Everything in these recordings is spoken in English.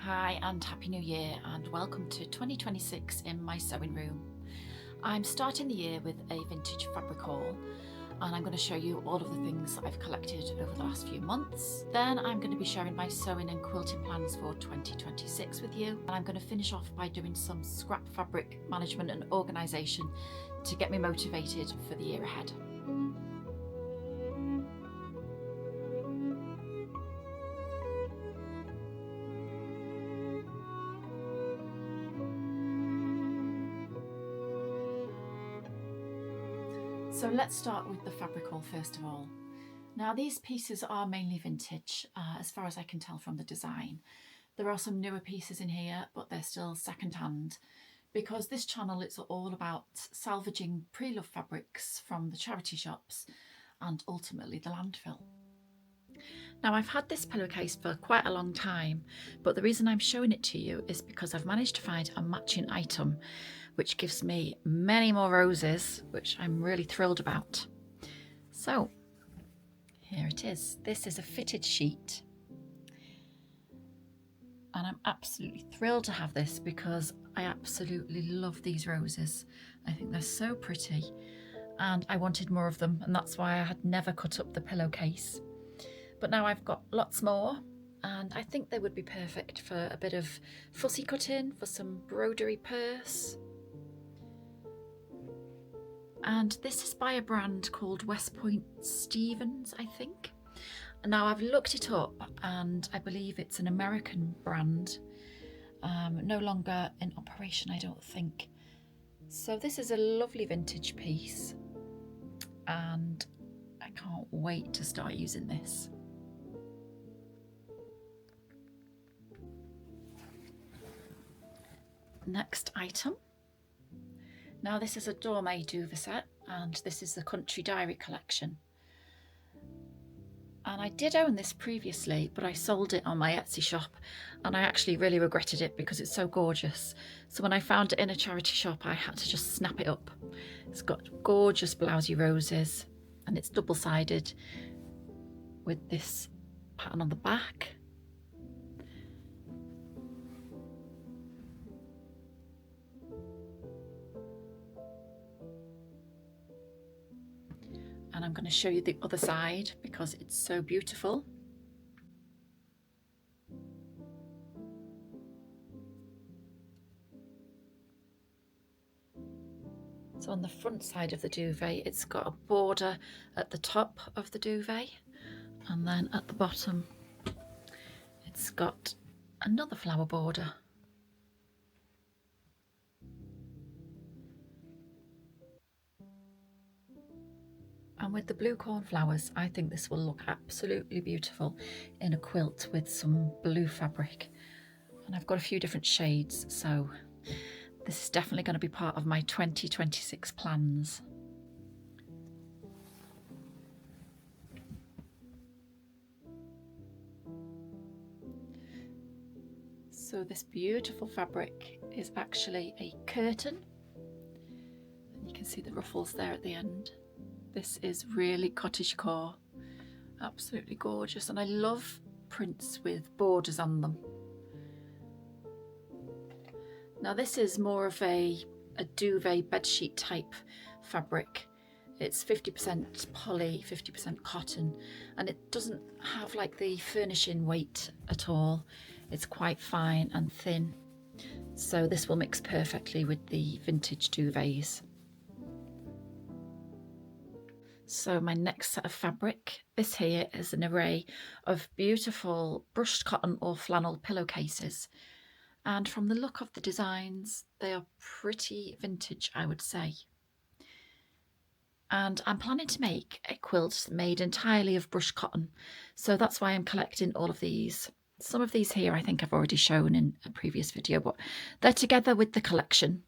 Hi and Happy New Year and welcome to 2026 in my sewing room. I'm starting the year with a vintage fabric haul and I'm going to show you all of the things that I've collected over the last few months. Then I'm going to be sharing my sewing and quilting plans for 2026 with you, and I'm going to finish off by doing some scrap fabric management and organisation to get me motivated for the year ahead. So let's start with the fabric haul first of all. Now these pieces are mainly vintage, as far as I can tell from the design. There are some newer pieces in here, but they're still second-hand, because this channel is all about salvaging pre-loved fabrics from the charity shops and ultimately the landfill. Now I've had this pillowcase for quite a long time, but the reason I'm showing it to you is because I've managed to find a matching item which gives me many more roses, which I'm really thrilled about. So here it is. This is a fitted sheet and I'm absolutely thrilled to have this because I absolutely love these roses. I think they're so pretty and I wanted more of them, and that's why I had never cut up the pillowcase. But now I've got lots more and I think they would be perfect for a bit of fussy cutting, for some broderie purse. And this is by a brand called West Point Stevens, I think. Now I've looked it up and I believe it's an American brand, no longer in operation, I don't think. So this is a lovely vintage piece and I can't wait to start using this. Next item. Now this is a Dorme duvet set and this is the Country Diary collection. And I did own this previously, but I sold it on my Etsy shop and I actually really regretted it because it's so gorgeous. So when I found it in a charity shop, I had to just snap it up. It's got gorgeous blousey roses and it's double-sided with this pattern on the back. And I'm going to show you the other side because it's so beautiful. So on the front side of the duvet, it's got a border at the top of the duvet, and then at the bottom, it's got another flower border. And with the blue cornflowers, I think this will look absolutely beautiful in a quilt with some blue fabric. And I've got a few different shades, so this is definitely going to be part of my 2026 plans. So this beautiful fabric is actually a curtain. And you can see the ruffles there at the end. This is really cottagecore, absolutely gorgeous, and I love prints with borders on them. Now this is more of a duvet bedsheet type fabric. It's 50% poly, 50% cotton, and it doesn't have like the furnishing weight at all. It's quite fine and thin, so this will mix perfectly with the vintage duvets. So my next set of fabric, this here is an array of beautiful brushed cotton or flannel pillowcases. And from the look of the designs, they are pretty vintage, I would say. And I'm planning to make a quilt made entirely of brushed cotton. So that's why I'm collecting all of these. Some of these here I think I've already shown in a previous video, but they're together with the collection.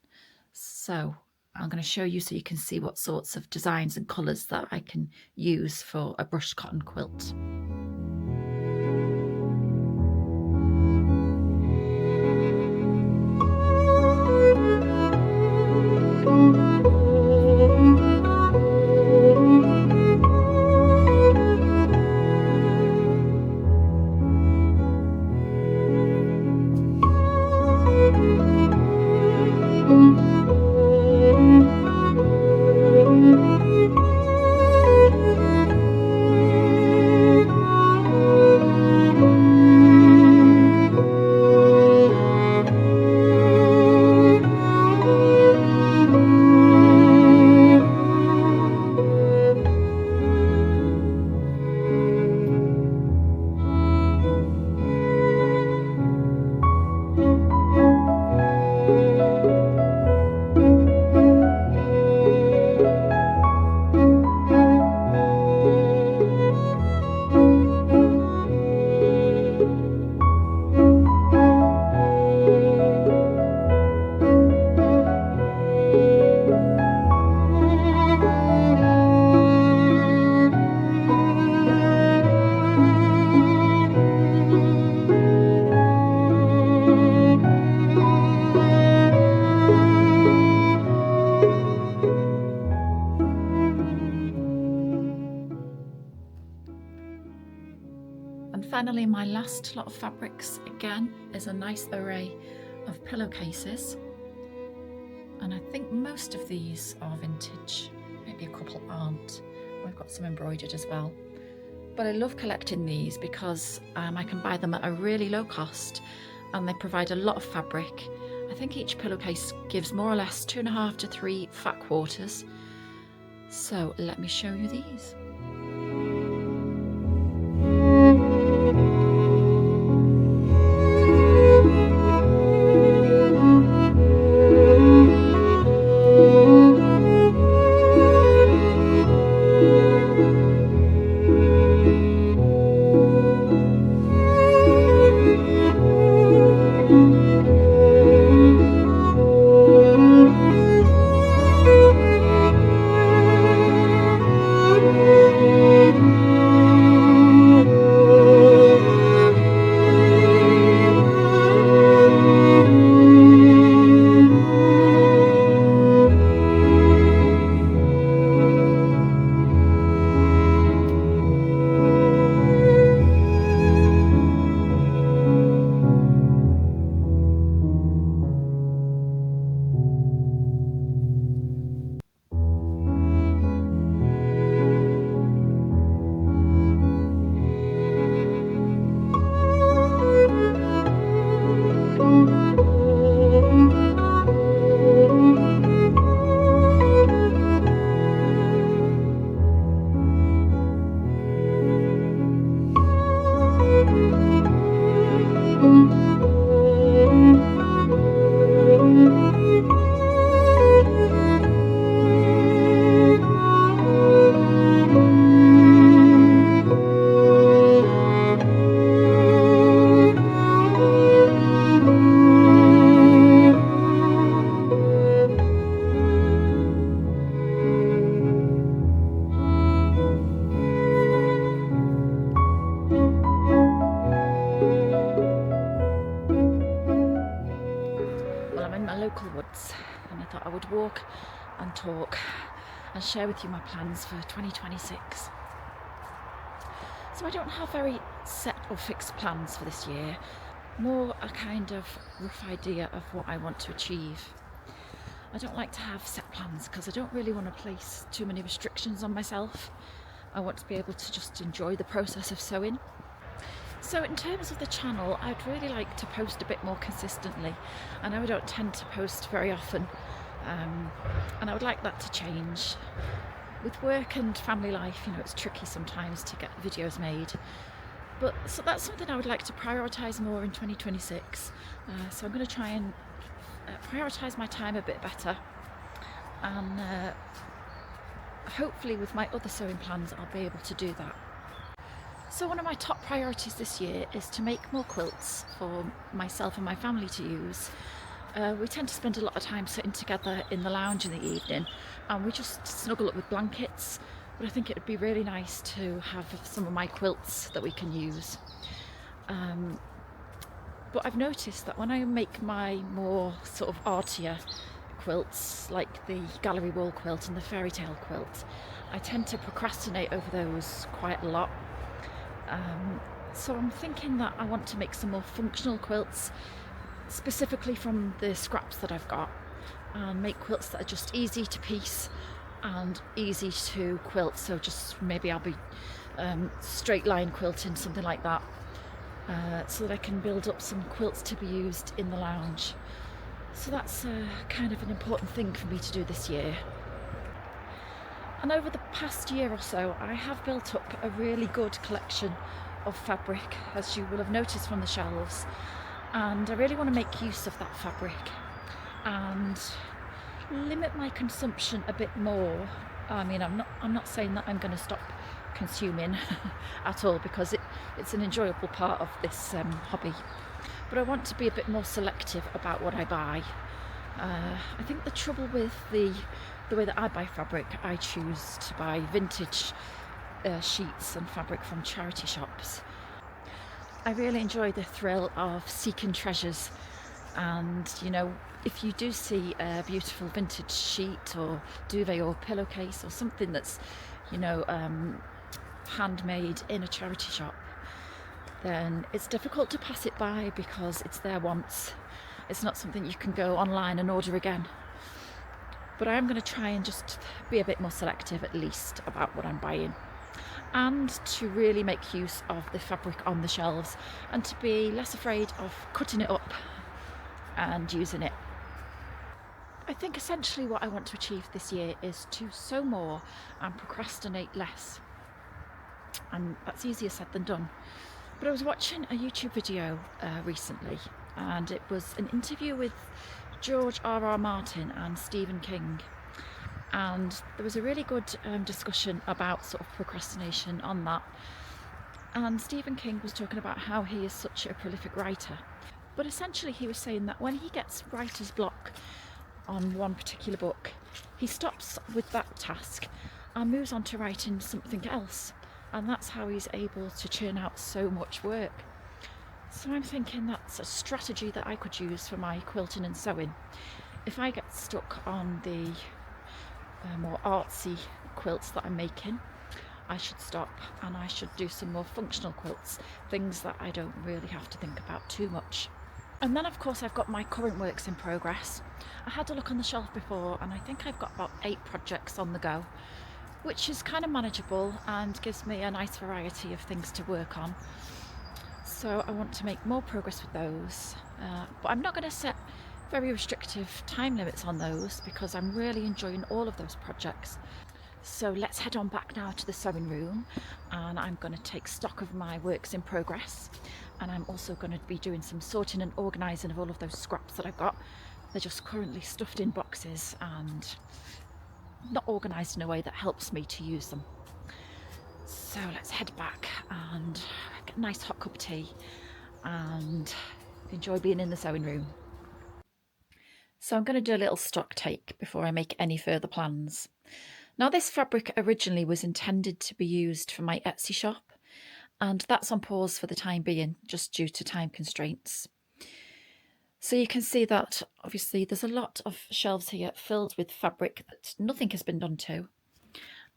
So I'm going to show you so you can see what sorts of designs and colours that I can use for a brushed cotton quilt. last lot of fabrics again is a nice array of pillowcases, and I think most of these are vintage, maybe a couple aren't. We've got some embroidered as well. But I love collecting these because I can buy them at a really low cost and they provide a lot of fabric. I think each pillowcase gives more or less 2.5 to 3 fat quarters. So let me show you these. Local woods, and I thought I would walk and talk and share with you my plans for 2026. So I don't have very set or fixed plans for this year, more a kind of rough idea of what I want to achieve. I don't like to have set plans because I don't really want to place too many restrictions on myself. I want to be able to just enjoy the process of sewing. So in terms of the channel, I'd really like to post a bit more consistently. I know I don't tend to post very often, and I would like that to change. With work and family life, you know, it's tricky sometimes to get videos made. But so that's something I would like to prioritise more in 2026. So I'm going to try and prioritise my time a bit better, and hopefully with my other sewing plans I'll be able to do that. So one of my top priorities this year is to make more quilts for myself and my family to use. We tend to spend a lot of time sitting together in the lounge in the evening, and we just snuggle up with blankets, but I think it would be really nice to have some of my quilts that we can use. But I've noticed that when I make my more sort of artier quilts, like the gallery wall quilt and the fairy tale quilt, I tend to procrastinate over those quite a lot. So I'm thinking that I want to make some more functional quilts, specifically from the scraps that I've got, and make quilts that are just easy to piece and easy to quilt. So just maybe I'll be straight line quilting, something like that, so that I can build up some quilts to be used in the lounge. So that's kind of an important thing for me to do this year. And over the past year or so, I have built up a really good collection of fabric, as you will have noticed from the shelves, and I really want to make use of that fabric and limit my consumption a bit more. I mean, I'm not saying that I'm going to stop consuming at all, because it's an enjoyable part of this hobby, but I want to be a bit more selective about what I buy. I think the trouble with the way that I buy fabric, I choose to buy vintage sheets and fabric from charity shops. I really enjoy the thrill of seeking treasures, and you know, if you do see a beautiful vintage sheet or duvet or pillowcase or something that's, you know, handmade in a charity shop, then it's difficult to pass it by because it's there once. It's not something you can go online and order again. But I am going to try and just be a bit more selective at least about what I'm buying, and to really make use of the fabric on the shelves and to be less afraid of cutting it up and using it. I think essentially what I want to achieve this year is to sew more and procrastinate less. And that's easier said than done. But I was watching a YouTube video recently, and it was an interview with George R.R. Martin and Stephen King. And there was a really good discussion about sort of procrastination on that. And Stephen King was talking about how he is such a prolific writer. But essentially he was saying that when he gets writer's block on one particular book, he stops with that task and moves on to writing something else. And that's how he's able to churn out so much work. So I'm thinking that's a strategy that I could use for my quilting and sewing. If I get stuck on the more artsy quilts that I'm making, I should stop and I should do some more functional quilts, things that I don't really have to think about too much. And then of course I've got my current works in progress. I had a look on the shelf before and I think I've got about 8 projects on the go, which is kind of manageable and gives me a nice variety of things to work on. So I want to make more progress with those, but I'm not going to set very restrictive time limits on those because I'm really enjoying all of those projects. So let's head on back now to the sewing room, and I'm going to take stock of my works in progress, and I'm also going to be doing some sorting and organising of all of those scraps that I've got. They're just currently stuffed in boxes and not organised in a way that helps me to use them. So let's head back and get a nice hot cup of tea and enjoy being in the sewing room. So I'm going to do a little stock take before I make any further plans. Now this fabric originally was intended to be used for my Etsy shop, and that's on pause for the time being just due to time constraints. So you can see that obviously there's a lot of shelves here filled with fabric that nothing has been done to.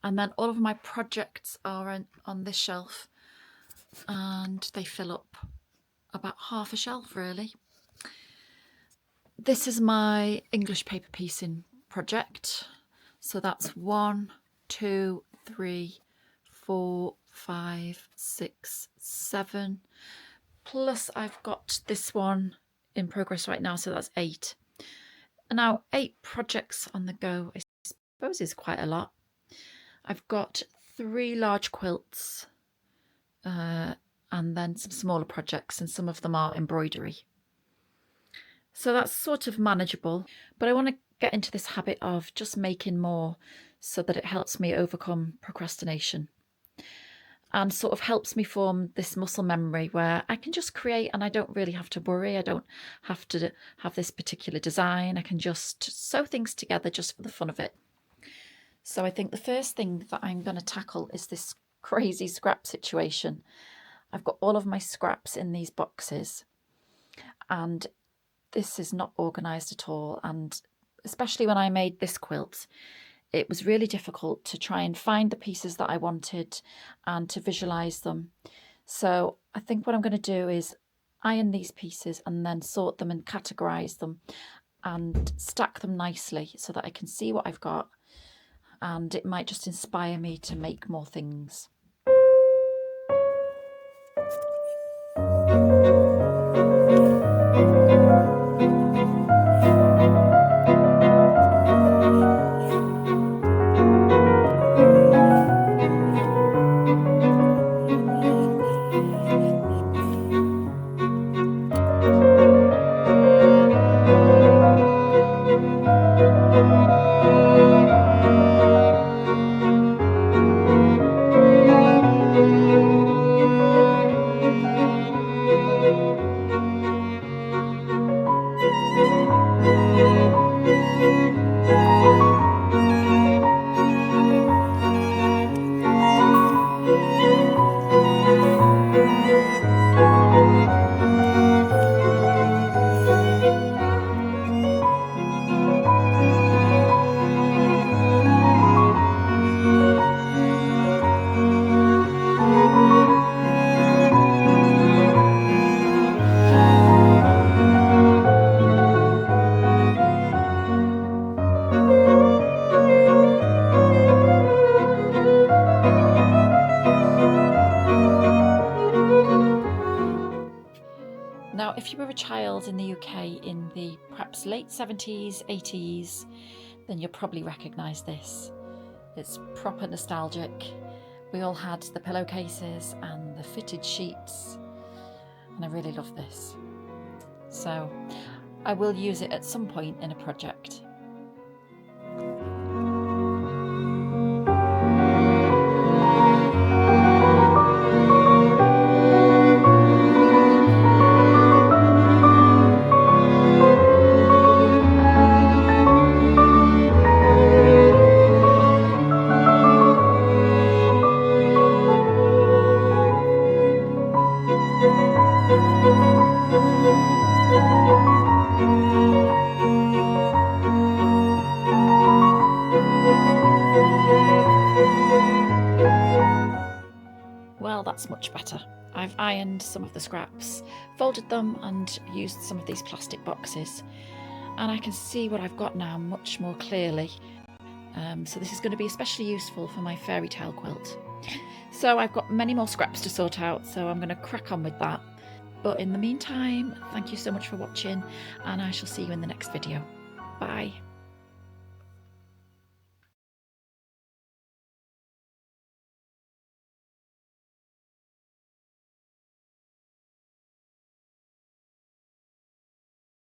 And then all of my projects are on this shelf, and they fill up about half a shelf really. This is my English paper piecing project. So that's 1, 2, 3, 4, 5, 6, 7. Plus I've got this one in progress right now, so that's 8. And now 8 projects on the go, I suppose is quite a lot. I've got 3 large quilts and then some smaller projects, and some of them are embroidery. So that's sort of manageable, but I want to get into this habit of just making more so that it helps me overcome procrastination and sort of helps me form this muscle memory where I can just create and I don't really have to worry. I don't have to have this particular design. I can just sew things together just for the fun of it. So I think the first thing that I'm going to tackle is this crazy scrap situation. I've got all of my scraps in these boxes, and this is not organised at all. And especially when I made this quilt, it was really difficult to try and find the pieces that I wanted and to visualise them. So I think what I'm going to do is iron these pieces and then sort them and categorise them and stack them nicely so that I can see what I've got, and it might just inspire me to make more things. styles in the UK in the perhaps late 70s, 80s, then you'll probably recognise this. It's proper nostalgic. We all had the pillowcases and the fitted sheets, and I really love this. So I will use it at some point in a project. Well, that's much better. I've ironed some of the scraps, folded them and used some of these plastic boxes, and I can see what I've got now much more clearly. So this is going to be especially useful for my fairy tale quilt. So I've got many more scraps to sort out, so I'm going to crack on with that. But in the meantime, thank you so much for watching, and I shall see you in the next video. Bye.